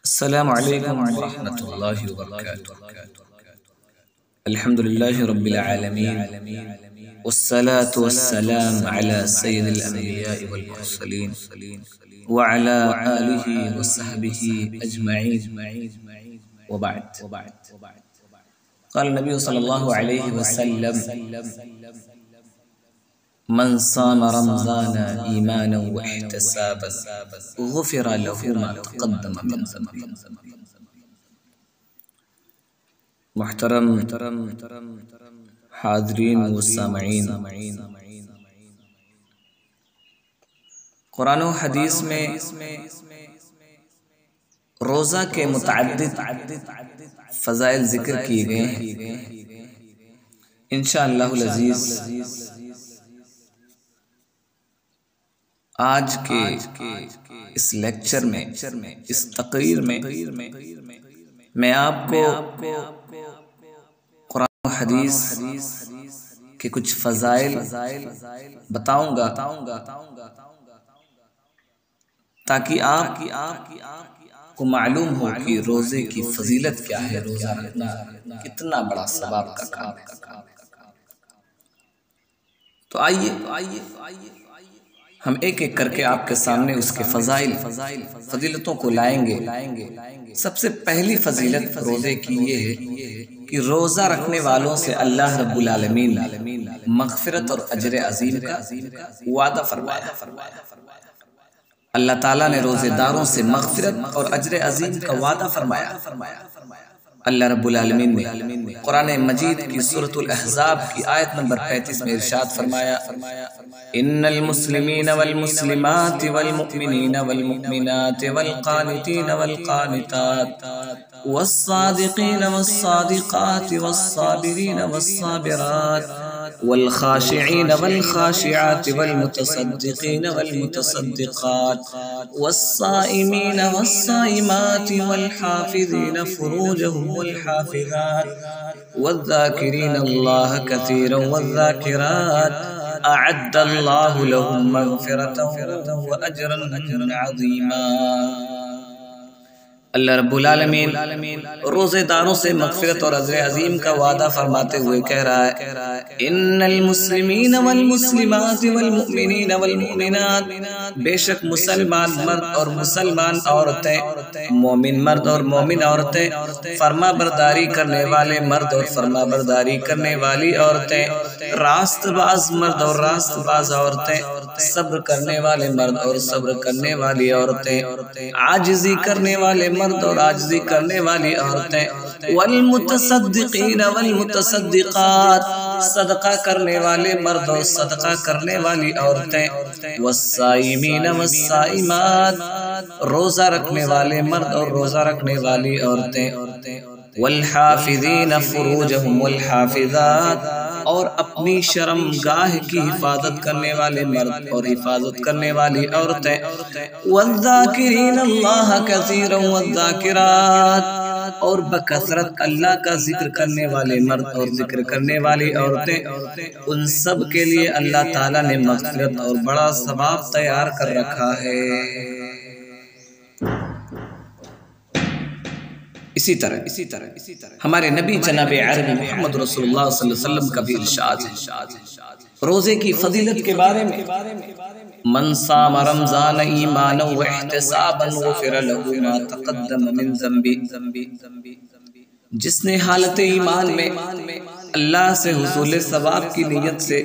السلام علیکم ورحمۃ اللہ وبرکاتہ۔ الحمد للہ رب العالمین والصلاة والسلام على سید الانبیاء والمرسلین وعلى آلہ وصحبہ اجمعین وبعد۔ قال النبی صلی اللہ علیہ وسلم: من صام رمضان ایمانا واحتسابا غفر له ما تقدم من ذنبه۔ محترم حاضرین و سامعین، قرآن و حدیث میں روزہ کے متعدد فضائل ذکر کیے گئے ہیں۔ انشاءاللہ العزیز آج کے اس لیکچر میں، اس تقریر میں آپ کو قرآن و حدیث کے کچھ فضائل بتاؤں گا تاکہ آپ کو معلوم ہو کہ روزے کی فضیلت کیا ہے، روزہ رکھنا کتنا بڑا ثواب کا کام ہے۔ تو آئیے ہم ایک ایک کر کے آپ کے سامنے اس کے فضیلتوں کو لائیں گے۔ سب سے پہلی فضیلت روزے کی یہ ہے کہ روزہ رکھنے والوں سے اللہ رب العالمین مغفرت اور اجر عظیم کا وعدہ فرمایا۔ اللہ تعالیٰ نے روزے داروں سے مغفرت اور اجر عظیم کا وعدہ فرمایا۔ اللہ رب العالمین نے قرآن مجید کی سورۃ الاحزاب کی آیت نمبر 35 میں ارشاد فرمایا: ان المسلمین والمسلمات والمؤمنین والمؤمنات والقانتین والقانتات والصادقین والصادقات والصابرین والصابرات والخاشعین والخاشعات والمتصدقین والمتصدقات والصائمین والصائمات والحافظین فروجهم والحافظات والذاکرین اللہ کثیرا والذاکرات اعد اللہ لهم مغفرة واجرا عظیما۔ اللہ رب العالمین روزے داروں سے مغفرت اور اجر عظیم کا وعدہ فرماتے ہوئے کہہ رہا ہے: ان المسلمین والمسلمات والمؤمنین والمؤمنات، بے شک مسلمان مرد اور مسلمان عورتیں، مومن مرد اور مومن عورتیں، فرما برداری کرنے والے مرد اور فرما برداری کرنے والی عورتیں، راست باز مرد اور راست باز عورتیں، صبر کرنے والے مرد اور صبر کرنے والی عورتیں، عاجزی کرنے والے مرد اور عاجزی کرنے والی عورتیں، والمتصدقین والمتصدقات، صدقہ کرنے والے مرد اور صدقہ کرنے والی عورتیں، والصائمین والصائمات، روزہ رکھنے والے مرد اور روزہ رکھنے والی عورتیں، والحافظین فروجهم والحافظات، اور اپنی شرم گاہ کی حفاظت کرنے والے مرد اور حفاظت کرنے والی عورتیں، والذاکرین اللہ کثیرا والذاکرات، اور بکثرت اللہ کا ذکر کرنے والے مرد اور ذکر کرنے والی عورتیں، ان سب کے لیے اللہ تعالیٰ نے مغفرت اور بڑا ثواب تیار کر رکھا ہے۔ اسی طرح ہمارے نبی جناب عربی محمد رسول اللہ صلی اللہ علیہ وسلم کا بھی ارشاد ہے روزے کی فضیلت کے بارے میں: من صام رمضان ایمانا واحتسابا غفر له ما تقدم من ذنبه، جس نے حالت ایمان میں اللہ سے حصول ثواب کی نیت سے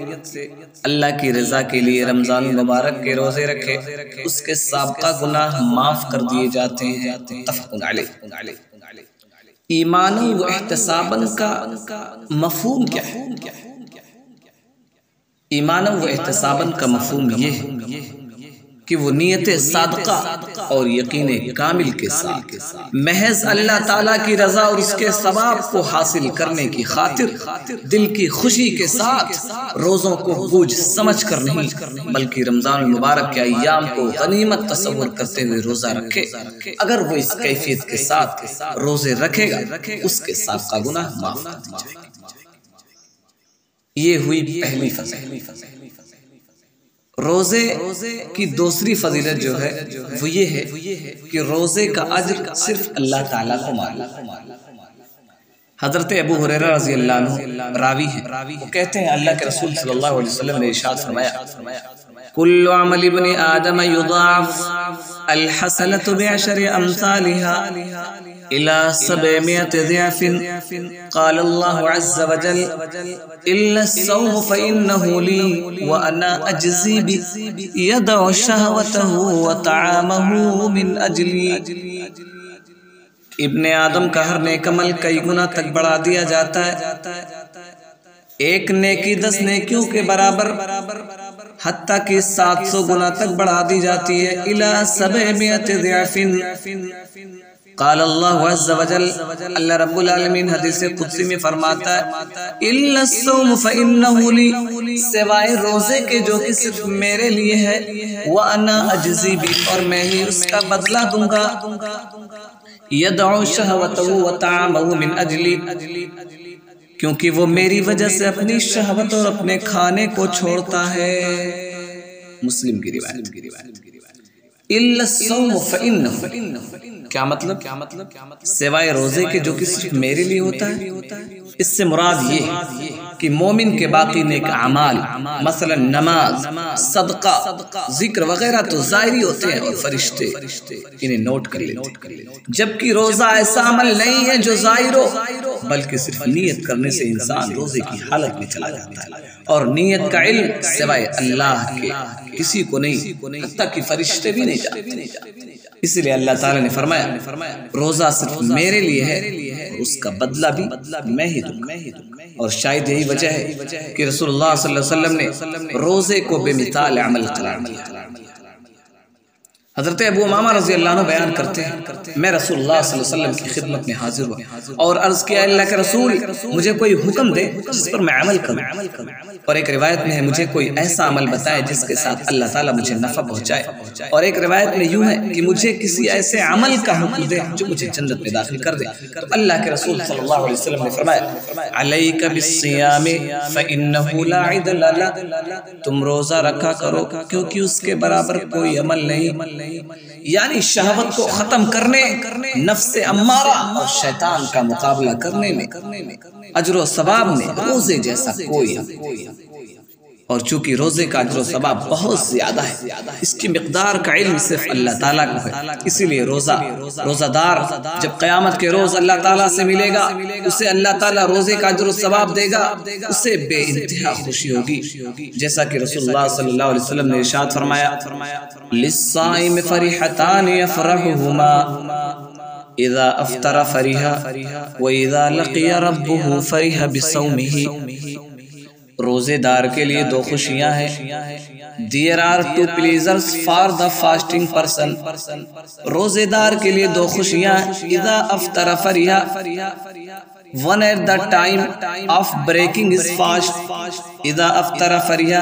اللہ کی رضا کے لیے رمضان مبارک کے روزے رکھے، اس کے سابقہ گناہ معاف کر دیے جاتے ہیں۔ متفق علیہ۔ ایمانا و احتسابا کا مفہوم کیا ہے؟ ایمانا و احتسابا کا مفہوم یہ ہے کہ وہ نیت صادقہ اور یقین کامل کے ساتھ محض اللہ تعالیٰ کی رضا اور اس کے ثواب کو حاصل کرنے کی خاطر دل کی خوشی کے ساتھ روزوں کو بوجھ سمجھ کر نہیں بلکہ رمضان المبارک کے ایام کو غنیمت تصور کرتے ہوئے روزہ رکھے۔ اگر وہ اس کیفیت کے ساتھ روزے رکھے گا، اس کے سابقہ گناہ معاف کر دی جائے گی۔ یہ ہوئی پہلی فضیلت۔ روزے کی دوسری فضیلت جو ہے وہ یہ ہے کہ روزے کا اجر صرف اللہ تعالیٰ کو معلوم۔ حضرت ابو ہریرہ رضی اللہ عنہ راوی ہیں، وہ کہتے ہیں اللہ کے رسول صلی اللہ علیہ وسلم نے ارشاد فرمایا کل عمل ابن آدم یضاعف الحسنۃ بعشر امثالها الى 700 ضعف قال الله عز وجل الا الصوم فانه لي وانا اجزي به يدع شهوته وطعامه من اجلي۔ ابن آدم کا ہر نیک عمل کئی گنا تک بڑھا دیا جاتا ہے، ایک نیکی 10 نیکیوں کے برابر، حتیٰ کہ 700 گنا تک بڑھا دی جاتی ہے۔ الى 700 ضعف قال اللہ عز وجل، اللہ رب العالمین حدیث قدسی میں فرماتا ہے الا الصوم فانه لي، سوائے روزے کے جو کہ صرف میرے لیے ہے، وانا اجزی بھی، اور میں ہی اس کا بدلہ دوں گا۔ یدعو شہوته وطعامه من اجلی، کیونکہ وہ میری وجہ سے اپنی شہوت اور اپنے کھانے کو چھوڑتا ہے۔ مسلم کی روایت۔ الا الصوم فانه، کیا مطلب؟ سوائے روزے کے جو کہ صرف میرے لیے ہوتا ہے، اس سے مراد یہ ہے کہ مومن کے باقی نیک اعمال مثلا نماز، صدقہ، ذکر وغیرہ تو ظاہری ہوتے ہیں اور فرشتے انہیں نوٹ کر لیتے ہیں، جبکہ روزہ ایسا عمل نہیں ہے جو ظاہر ہو، بلکہ صرف نیت کرنے سے انسان روزے کی حالت میں چلا جاتا ہے، اور نیت کا علم سوائے اللہ کے کسی کو نہیں، حتیٰ کہ فرشتے بھی نہیں جانتے۔ اس لیے اللہ تعالیٰ نے فرمایا روزہ صرف میرے لیے ہے، اور اس کا بدلہ بھی میں ہی دوں گا۔ اور شاید یہی وجہ ہے کہ رسول اللہ صلی اللہ علیہ وسلم نے روزے کو بے مثال عمل قرار دیا۔ حضرت ابو امامہ رضی اللہ عنہ بیان کرتے ہیں میں رسول اللہ صلی اللہ علیہ وسلم کی خدمت میں حاضر ہوا اور عرض کیا اللہ کے رسول مجھے کوئی حکم دے جس پر میں عمل کروں، اور ایک روایت میں ہے مجھے کوئی ایسا عمل بتائے جس کے ساتھ اللہ تعالیٰ مجھے نفع پہنچائے، اور ایک روایت میں یوں ہے کہ مجھے کسی ایسے عمل کا حکم دے جو مجھے جنت میں داخل کر دے۔ تو اللہ کے رسول صلی اللہ علیہ وسلم نے فرمایا علیک بالصیام فإنہ لا عدل لہ، تم روزہ رکھا کرو کیونکہ اس کے برابر کوئی عمل نہیں، یعنی شہوت کو ختم کرنے، نفس امارہ اور شیطان کا مقابلہ کرنے میں اجر و ثواب میں روزے جیسا کوئی ہے۔ اور چونکہ روزے کا اجر و ثواب بہت زیادہ ہے، اس کی مقدار کا علم صرف اللہ تعالیٰ کو ہے، اسی لیے روزہ دار جب قیامت کے روز اللہ تعالیٰ سے ملے گا، اسے اللہ تعالیٰ روزے کا اجر و ثواب دے گا، اسے بے انتہا خوشی ہوگی، جیسا کہ رسول اللہ صلی اللہ علیہ وسلم نے ارشاد فرمایا للصائم فرحتان یفرحہما اذا افطر فرح واذا لقی ربہ فرح بصومہ۔ روزے دار کے لیے دو خوشیاں ہیں، there are two pleasures for the fasting person، روزے دار کے لیے دو خوشیاں ہیں، اذا افطر فرح، one at the time of breaking his fast، اذا افطر فرح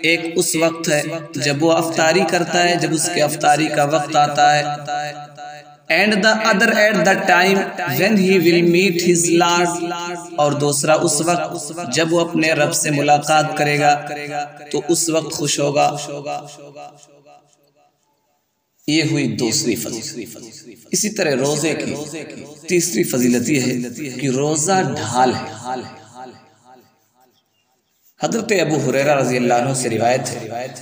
ایک اس وقت ہے جب وہ افطاری کرتا ہے، جب اس کے افطاری کا وقت آتا ہے، and the other at the time when he will meet his Lord، اور دوسرا اس وقت جب وہ اپنے رب سے ملاقات کرے گا تو اس وقت خوش ہوگا۔ یہ ہوئی دوسری فضیلت۔ اسی طرح روزے کی تیسری فضیلت یہ ہے کہ روزہ ڈھال ہے۔ حضرت ابو ہریرہ رضی اللہ عنہ سے روایت ہے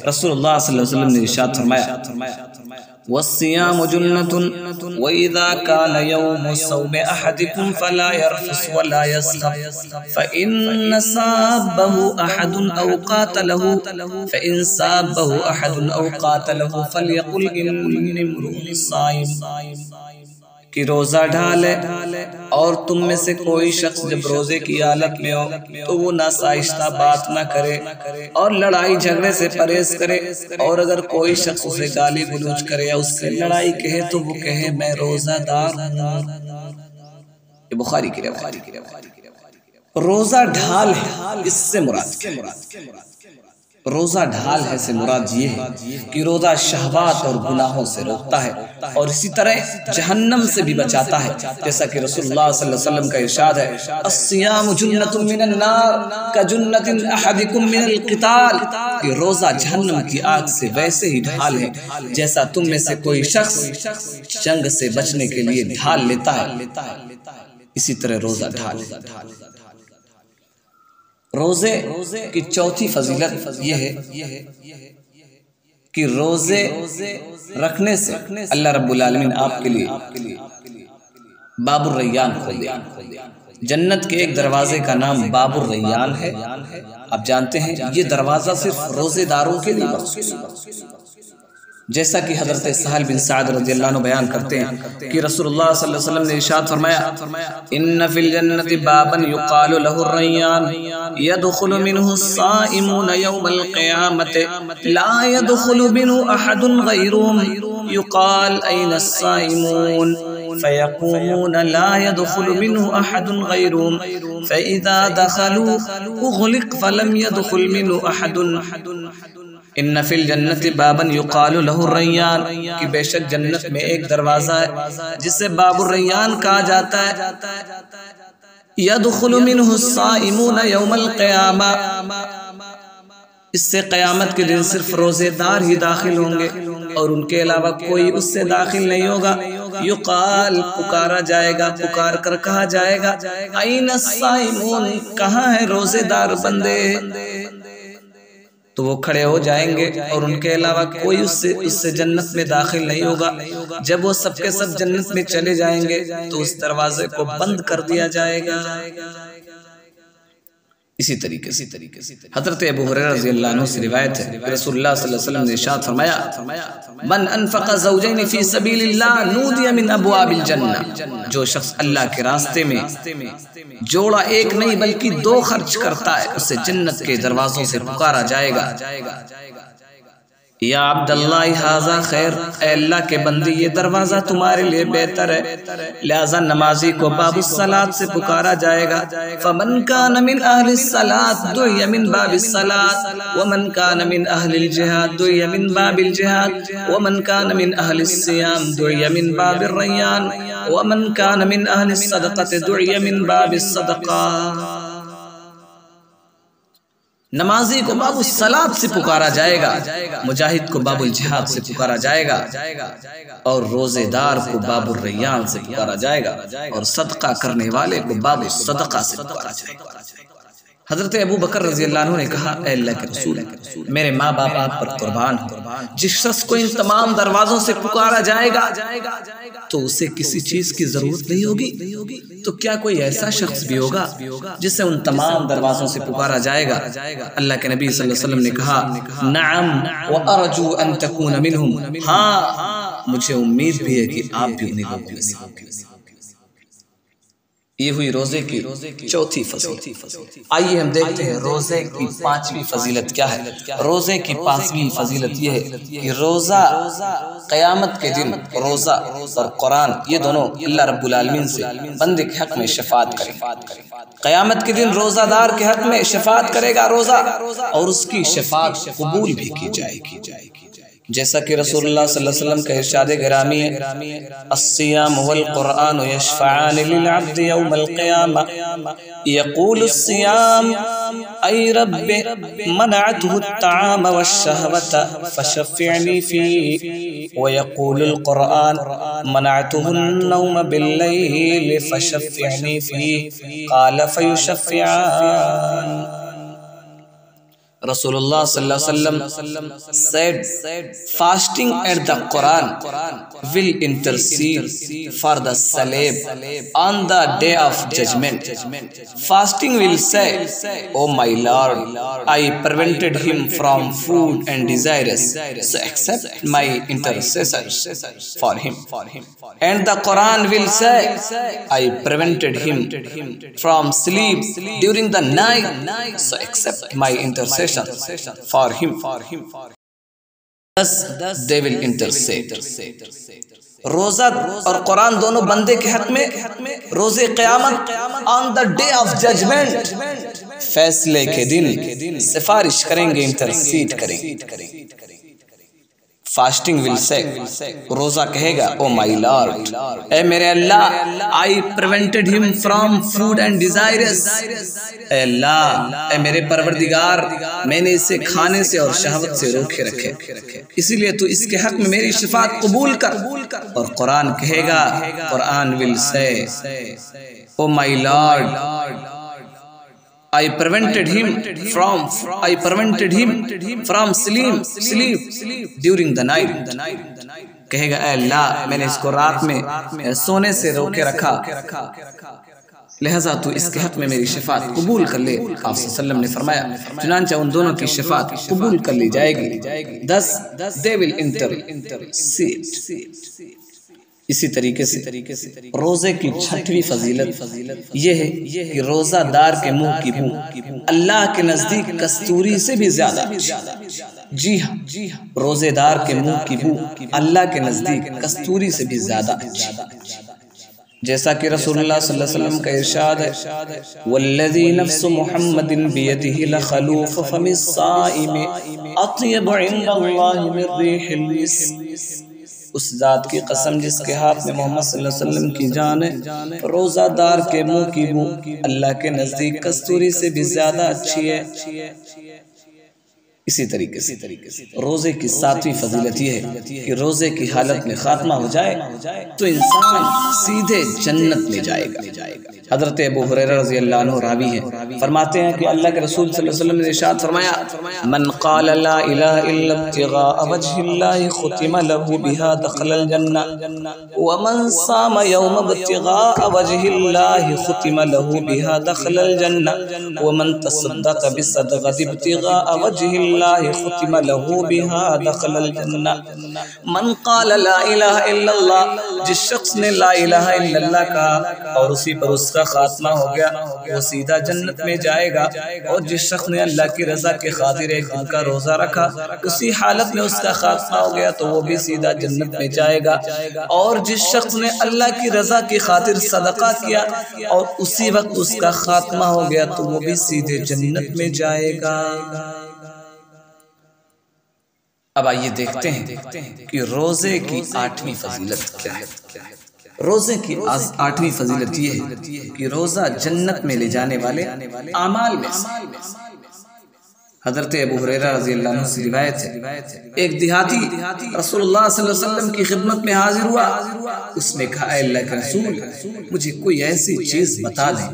رسول اللہ صلی اللہ علیہ وسلم نے ارشاد فرمایا والصيام جنة وإذا كان يوم صوم أحدكم فلا يرفث ولا يسخب فإن سابه أحد أو قاتله فليقل إني امرؤ صائم۔ کہ روزہ ڈھال ہے، اور تم میں سے کوئی شخص جب روزے کی حالت میں ہو تو وہ ناسائشتہ بات نہ کرے اور لڑائی جھگڑے سے پرہیز کرے، اور اگر کوئی شخص اسے گالی گلوچ کرے یا اس سے لڑائی کہے تو وہ کہے میں روزہ دار ہوں۔ یہ بخاری کی روایت۔ روزہ ڈھال ہے، اس سے مراد کیا؟ روزہ ڈھال ہے سے مراد یہ ہے کہ روزہ شہوات اور گناہوں سے روکتا ہے اور اسی طرح جہنم سے بھی بچاتا ہے، جیسا کہ رسول اللہ صلی اللہ علیہ وسلم کا ارشاد ہے الصیام جنۃ من النار کجنۃ احدکم من القتال، کہ روزہ جہنم کی آگ سے ویسے ہی ڈھال ہے جیسا تم میں سے کوئی شخص جنگ سے بچنے کے لیے ڈھال لیتا ہے، اسی طرح روزہ ڈھال ہے۔ روزے کی چوتھی فضیلت یہ ہے کہ روزے رکھنے سے اللہ رب العالمین آپ کے لیے باب الریان کھول دے۔ جنت کے ایک دروازے کا نام باب الریان ہے، آپ جانتے ہیں یہ دروازہ صرف روزے داروں کے لیے مخصوص ہے، جیسا کہ حضرت سہل بن سعد رضی اللہ عنہ بیان کرتے ہیں کہ رسول اللہ صلی اللہ علیہ وسلم نے ارشاد فرمایا ان فی الجنت بابا یقال له الریان يدخل منه الصائمون يوم القیامة لا يدخل منه احد غیرهم يقال این الصائمون فيقومون لا يدخل منه احد غيرهم فاذا دخلوا اغلق فلم يدخل منه احد ان فی الجنت بابا یقال له الریان، کہ بے شک جنت میں ایک دروازہ ہے جسے باب الریان کہا جاتا ہے، یدخل منہ الصائمون یوم القیامہ، اس سے قیامت کے دن صرف روزے دار ہی داخل ہوں گے اور ان کے علاوہ کوئی اس سے داخل نہیں ہوگا۔ یقال پکارا جائے گا، پکار کر کہا جائے گا این الصائمون، کہاں ہیں روزے دار بندے، تو وہ کھڑے ہو جائیں گے اور ان کے علاوہ کوئی اس سے جنت میں داخل نہیں ہوگا۔ جب وہ سب کے سب جنت میں چلے جائیں گے تو اس دروازے کو بند کر دیا جائے گا۔ اسی طریقے سے حضرت ابو ہریرہ رضی اللہ عنہ سے روایت ہے کہ رسول اللہ صلی اللہ علیہ وسلم نے ارشاد فرمایا من انفق زوجین فی سبیل اللہ نودی من ابواب الجنہ، جو شخص اللہ کے راستے میں جوڑا ایک نہیں بلکہ 2 خرچ کرتا ہے اسے جنت کے دروازوں سے پکارا جائے گا یا عبداللہ ھذا خیر، اے اللہ کے بندی یہ دروازہ تمہارے لیے بہتر ہے، لہذا نمازی کو باب الصلاۃ سے پکارا جائے گا فمن کان من اہل الصلاۃ دعی من باب الصلاۃ ومن کان من اہل الجہاد دعی من باب الجہاد ومن کان من اہل الصیام دعی من باب الریان ومن کان من اہل الصدقۃ دعی من باب الصدقہ۔ نمازی کو باب الصلاۃ سے پکارا جائے گا، مجاہد کو باب الجہاد سے پکارا جائے گا اور روزے دار کو باب الریان سے پکارا جائے گا اور صدقہ کرنے والے کو باب الصدقہ سے پکارا جائے گا۔ حضرت ابو بکر رضی اللہ عنہ نے کہا اے اللہ کے رسول میرے ماں باپ آپ پر قربان ہوں، جس شخص کو ان تمام دروازوں سے پکارا جائے گا تو اسے کسی چیز کی ضرورت نہیں ہوگی، تو کیا کوئی ایسا شخص بھی ہوگا جسے ان تمام دروازوں سے پکارا جائے گا؟ اللہ کے نبی صلی اللہ علیہ وسلم نے کہا نعم وارجو ان تکون منہم، ہاں مجھے امید بھی ہے کہ آپ بھی انہیں لوگوں میں سے ہوں گے۔ یہ ہوئی روزے کی چوتھی فضیلت۔ آئیے ہم دیکھتے ہیں روزے کی 5ویں فضیلت کیا ہے۔ روزے کی 5ویں فضیلت یہ ہے کہ روزہ قیامت کے دن روزہ اور قرآن یہ دونوں اللہ رب العالمین سے بندے کے حق میں شفاعت کریں۔ قیامت کے دن روزہ دار کے حق میں شفاعت کرے گا روزہ اور اس کی شفاعت قبول بھی کی جائے گی، جیسا کہ رسول اللہ صلی اللہ علیہ وسلم کا ارشاد گرامی ہے الصیام والقرآن یشفعان للعبد یوم القیامہ یقول الصیام ای رب منعته الطعام والشہوة فشفعنی فیہ ویقول القرآن منعته النوم باللیل فشفعنی فیہ قال فیشفعان۔ رسول اللہ صلی اللہ علیہ وسلم said fasting at the Quran will intercede for the slave on the day of judgment. Fasting will say, oh my Lord, I prevented him from food and desires, so accept my intercession for him. And the Quran will say, I prevented him from sleep during the night, so accept my intercession for him. Thus they will intercede. روزہ اور قرآن دونوں بندے کے حق میں روزے قیامت on the day of judgment فیصلے کے دن سفارش کریں گے، انٹرسیڈ کریں گے۔ فاسٹنگ ول سے، روزہ کہے گا او مائی لارڈ، اے میرے اللہ، آئی پریونٹڈ ہم فرام فوڈ اینڈ ڈیزائرز، اے اللہ، اے میرے پروردگار، میں نے اسے کھانے سے اور شہوت سے روکے رکھے، اسی لیے تو اس کے حق میں میری شفاعت قبول کر۔ اور قرآن کہے گا، قرآن ول سے او مائی lord, I prevented him from sleep during the night۔ کہے گا اے اللہ، میں نے اس کو رات میں سونے سے روکے رکھا، لہذا تو اس کے حق میں میری شفاعت قبول کر لے۔ آپ صلی اللہ علیہ وسلم نے فرمایا، چنانچہ ان دونوں کی شفاعت قبول کر لی جائے گی۔ thus they will intercede۔ اسی طریقے سے روزے کی چھٹویں فضیلت یہ ہے کہ روزہ دار کے منہ کی بو اللہ کے نزدیک کستوری سے بھی زیادہ، جی ہاں، روزے دار کے منہ کی بو اللہ کے نزدیک کستوری سے بھی زیادہ اچھی، جیسا کہ رسول اللہ صلی اللہ علیہ وسلم کا ارشاد ہے، والذی نفس محمد بیدہ لخلوف فم الصائم اطیب عند اللہ من ریح المسک۔ اس ذات کی قسم جس کے ہاتھ میں محمد صلی اللہ علیہ وسلم کی جان ہے، روزہ دار کے منہ کی بو اللہ کے نزدیک کستوری سے بھی زیادہ اچھی ہے۔ اسی طریقے سے روزے کی ساتویں فضیلت یہ ہے کہ روزے کی حالت میں خاتمہ ہو جائے تو انسان سیدھے جنت میں جائے گا۔ حضرت ابو ہریرہ رضی اللہ عنہ راوی ہیں، فرماتے ہیں کہ اللہ کے رسول صلی اللہ علیہ وسلم نے ارشاد فرمایا، من قال لا الہ الا ابتغاء وجہ اللہ ختم له بها دخل الجنہ ومن صام یوم ابتغاء وجہ اللہ ختم له بها دخل الجنہ ومن تصدق بصدقۃ ابتغاء وجہ اللہ ختم له بها دخل الجنہ۔ من قال لا الہ الا اللہ، جس شخص نے لا الہ الا اللہ کہا اور اسی پر اس کا خاتمہ ہو گیا، وہ سیدھا جنت میں جائے گا۔ اور جس شخص نے اللہ کی رضا کے خاطر ایک دن کا روزہ رکھا، اسی حالت میں اس کا خاتمہ ہو گیا تو وہ بھی سیدھا جنت میں جائے گا۔ اور جس شخص نے اللہ کی رضا کی خاطر صدقہ کیا اور اسی وقت اس کا خاتمہ ہو گیا تو وہ بھی سیدھے جنت میں جائے گا۔ اب آئیے دیکھتے ہیں کہ روزے کی آٹھویں فضیلت کیا ہے۔ روزے کی آٹھویں فضیلت یہ ہے کہ روزہ جنت میں لے جانے والے اعمال میں سے۔ حضرت ابو ہریرہ رضی اللہ عنہ سے روایت ہے، ایک دیہاتی رسول اللہ صلی اللہ علیہ وسلم کی خدمت میں حاضر ہوا، اس نے کہا اے اللہ کے رسول، مجھے کوئی ایسی چیز بتا دیں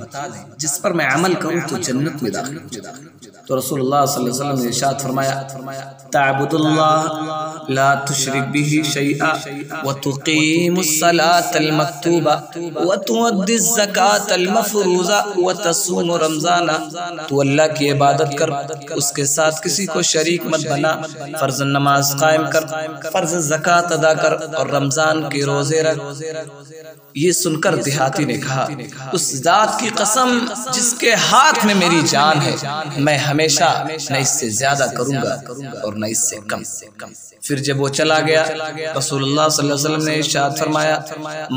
جس پر میں عمل کروں تو جنت میں داخل ہو جاؤں۔ تو رسول اللہ صلی اللہ علیہ وسلم نے ارشاد فرمایا، تعبد اللہ لا تشرک به شیئا وتقیم الصلاة المکتوبہ وتؤدی الزکاة المفروضہ وتصوم رمضان۔ تو اللہ کی عبادت کر، اس کے ساتھ کسی کو شریک مت بنا، فرض نماز قائم کر، فرض زکاة ادا کر اور رمضان کے روزے رکھ۔ یہ سن کر دیہاتی نے کہا، اس ذات کی قسم جس کے ہاتھ میں میری جان ہے، میں ہمیشہ نہ اس سے زیادہ کروں گا اور نہ اس سے کم۔ پھر جب وہ چلا گیا، رسول اللہ صلی اللہ علیہ وسلم نے ارشاد فرمایا،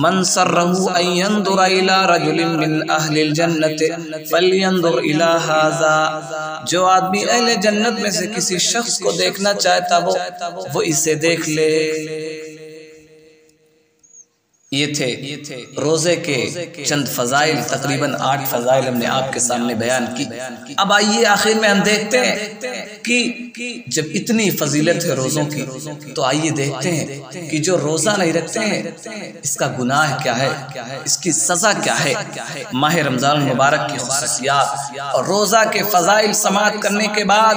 من سرہ ان ينظر الى رجل من اہل الجنت فلینظر الى هذا۔ جو آدمی اہل جنت میں سے کسی شخص کو دیکھنا چاہتا وہ اسے دیکھ لے۔ یہ تھے روزے کے چند فضائل، تقریباً 8 فضائل ہم نے آپ کے سامنے بیان کی۔ اب آئیے آخر میں ہم دیکھتے ہیں کہ جب اتنی فضیلت ہے روزوں کی تو آئیے دیکھتے ہیں کہ جو روزہ نہیں رکھتے ہیں اس کا گناہ کیا ہے، اس کی سزا کیا ہے۔ ماہ رمضان المبارک کی خصوصیات اور روزہ کے فضائل سماعت کرنے کے بعد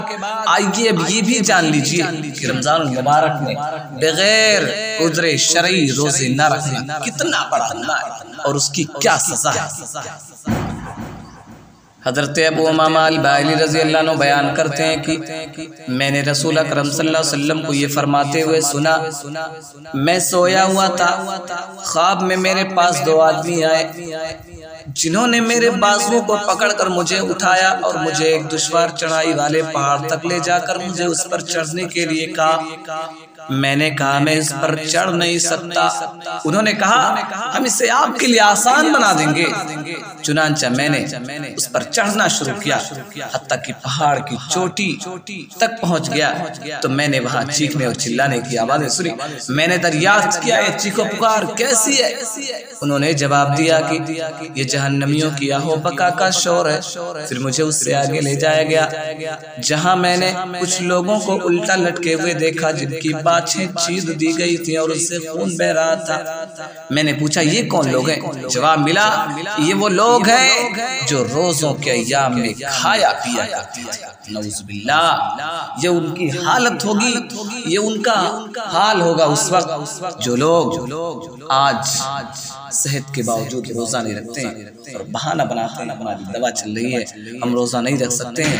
آئیے اب یہ بھی جان لیجئے کہ رمضان المبارک میں بغیر عذر شرعی روزے نہ رکھنا کتنا بڑا گناہ ہے اور اس کی کیا سزا ہے۔ حضرت ابو امامہ الباہلی رضی اللہ عنہ بیان کرتے ہیں کہ میں نے رسول اکرم صلی اللہ علیہ وسلم کو یہ فرماتے ہوئے سنا، میں سویا ہوا تھا، خواب میں میرے پاس 2 آدمی آئے جنہوں نے میرے بازوؤں کو پکڑ کر مجھے اٹھایا اور مجھے ایک دشوار چڑھائی والے پہاڑ تک لے جا کر مجھے اس پر چڑھنے کے لیے کہا، میں نے کہا میں اس پر چڑھ نہیں سکتا۔ انہوں نے کہا ہم اسے آپ کے لیے آسان بنا دیں گے۔ چنانچہ میں نے اس پر چڑھنا شروع کیا، حتیٰ کہ پہاڑ کی چوٹی تک پہنچ گیا تو میں نے وہاں چیخنے اور چلانے کی آوازیں سنی۔ میں نے دریافت کیا یہ چیخو پکار کیسی ہے؟ انہوں نے جواب دیا کہ یہ جہنمیوں کی آہو بکا کا شور ہے۔ پھر مجھے اس سے آگے لے جایا گیا جہاں میں نے کچھ لوگوں کو الٹا لٹکے ہوئے دیکھا جن کی باچھیں چیر دی گئی تھی اور اس سے خون بہ رہا تھا۔ میں نے پوچھا یہ کون لوگ ہیں؟ جواب ملا یہ وہ لوگ ہیں جو روزوں کے ایام میں کھایا پیا کرتے تھے۔ نعوذ باللہ، یہ ان کی حالت ہوگی، یہ ان کا حال ہوگا اس وقت جو لوگ آج صحت کے باوجود روزہ نہیں رکھتے ہیں اور بہانہ بناتے ہیں ہماری دوا چل رہی ہے ہم روزہ نہیں رکھ سکتے ہیں۔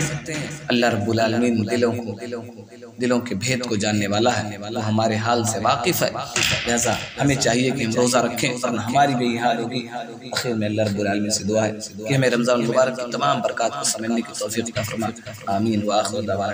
اللہ رب العالمین دلوں کے بھید کو جاننے والا ہے، وہ ہمارے حال سے واقف ہے، لہذا ہمیں چاہیے کہ ہم روزہ رکھیں ورنہ ہماری بھی یہ حال ہوگی۔ آخر میں اللہ رب العالمین سے دعا ہے کہ ہمیں رمضان المبارک کی تمام برکات کو سمجھنے کی توفیق عطا فرما۔ آمین۔ وآخر دعوانا